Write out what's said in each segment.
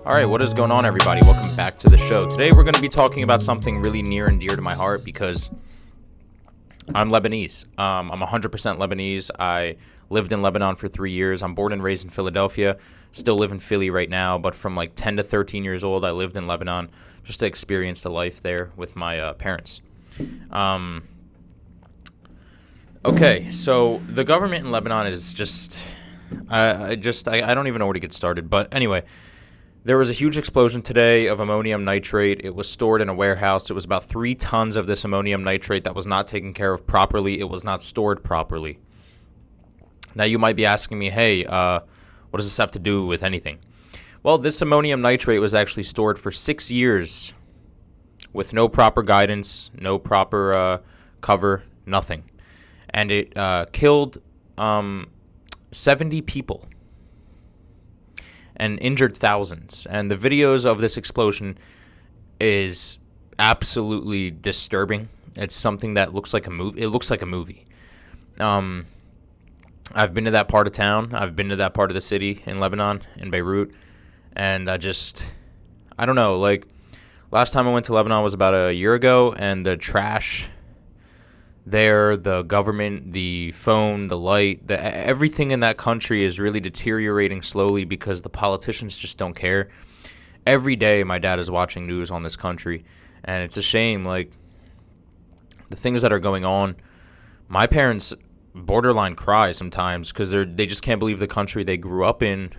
All right, what is going on, everybody? Welcome back to the show. Today we're going to be talking about something really near and dear to my heart because I'm Lebanese. I'm 100% Lebanese. I lived in Lebanon for 3 years. I'm born and raised in Philadelphia. Still live in Philly right now, but from like 10 to 13 years old, I lived in Lebanon just to experience the life there with my parents. Okay, so the government in Lebanon is just, I don't even know where to get started. But anyway, there was a huge explosion today of ammonium nitrate. It was stored in a warehouse. It was about 3 tons of this ammonium nitrate that was not taken care of properly. It was not stored properly. Now you might be asking me, hey, what does this have to do with anything? Well, this ammonium nitrate was actually stored for 6 years with no proper guidance, no proper cover, nothing. And it killed 70 people and injured thousands. And the videos of this explosion is absolutely disturbing. It's something that looks like a movie. It looks like a movie. I've been to that part of town. I've been to that part of the city in Lebanon, in Beirut. And I don't know, like, last time I went to Lebanon was about a year ago, and the trash there, the government, the phone, the light, everything in that country is really deteriorating slowly because the politicians just don't care. Every day my dad is watching news on this country, and it's a shame, like, the things that are going on. My parents borderline cry sometimes because they just can't believe the country they grew up in,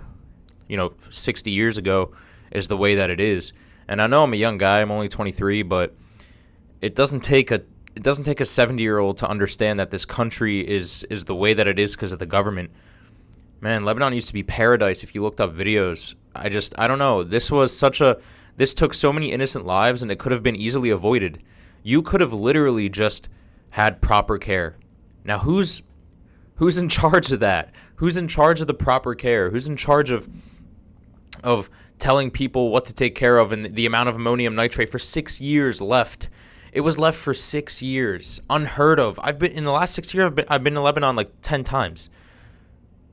60 years ago is the way that it is. And I know I'm a young guy, I'm only 23, but it doesn't take a 70-year-old to understand that this country is the way that it is because of the government. Man, Lebanon used to be paradise if you looked up videos. I don't know. This took so many innocent lives, and it could have been easily avoided. You could have literally just had proper care. Now, who's in charge of that? Who's in charge of the proper care? Who's in charge of telling people what to take care of and the amount of ammonium nitrate for 6 years left? It was left for 6 years. Unheard of. In the last 6 years, I've been to Lebanon like 10 times.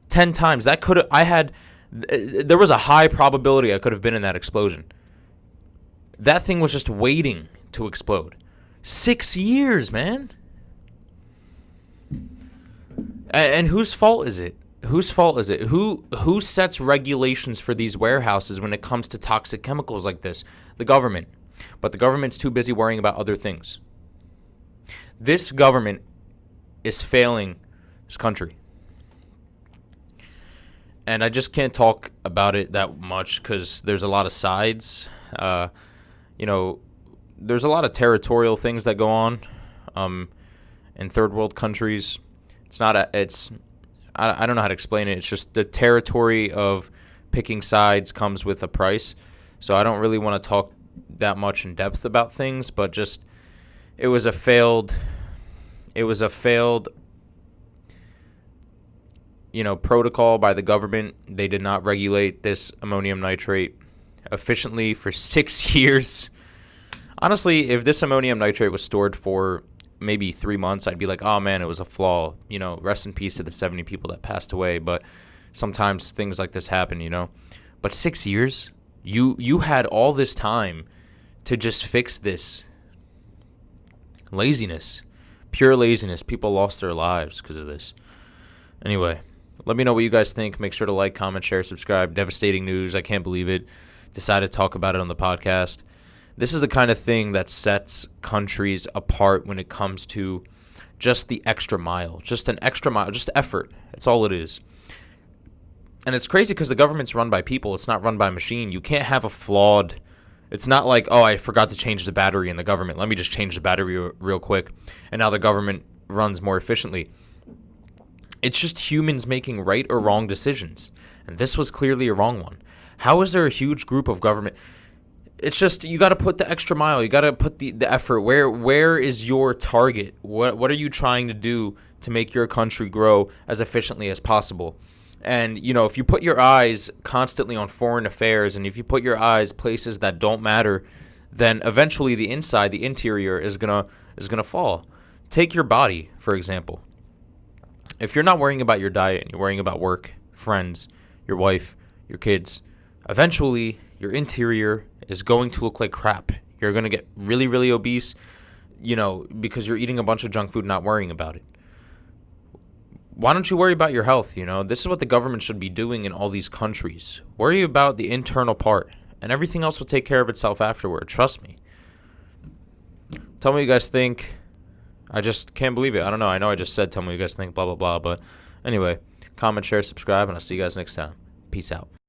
10 times. There was a high probability I could have been in that explosion. That thing was just waiting to explode. 6 years, man. And whose fault is it? Whose fault is it? Who sets regulations for these warehouses when it comes to toxic chemicals like this? The government. But the government's too busy worrying about other things. This government is failing this country. And I just can't talk about it that much because there's a lot of sides. There's a lot of territorial things that go on in third world countries. I don't know how to explain it. It's just the territory of picking sides comes with a price. So I don't really want to talk that much in depth about things, but just it was a failed protocol by the government. They did not regulate this ammonium nitrate efficiently for 6 years. Honestly, if this ammonium nitrate was stored for maybe 3 months, I'd be like, oh man, it was a flaw. Rest in peace to the 70 people that passed away. But sometimes things like this happen, But 6 years? You had all this time to just fix this. Laziness. Pure laziness. People lost their lives because of this. Anyway, let me know what you guys think. Make sure to like, comment, share, subscribe. Devastating news. I can't believe it. Decided to talk about it on the podcast. This is the kind of thing that sets countries apart when it comes to just the extra mile. Just an extra mile. Just effort. That's all it is. And it's crazy because the government's run by people. It's not run by a machine. You can't have a flawed... It's not like, oh, I forgot to change the battery in the government. Let me just change the battery real quick. And now the government runs more efficiently. It's just humans making right or wrong decisions. And this was clearly a wrong one. How is there a huge group of government... It's just, you got to put the extra mile. You got to put the effort. Where is your target? What are you trying to do to make your country grow as efficiently as possible? And, if you put your eyes constantly on foreign affairs, and if you put your eyes places that don't matter, then eventually the interior is gonna fall. Take your body, for example. If you're not worrying about your diet and you're worrying about work, friends, your wife, your kids, eventually your interior is going to look like crap. You're going to get really, really obese, because you're eating a bunch of junk food, not worrying about it. Why don't you worry about your health? This is what the government should be doing in all these countries. Worry about the internal part, and everything else will take care of itself afterward. Trust me. Tell me what you guys think. I just can't believe it. I don't know. I know I just said tell me what you guys think, blah, blah, blah. But anyway, comment, share, subscribe, and I'll see you guys next time. Peace out.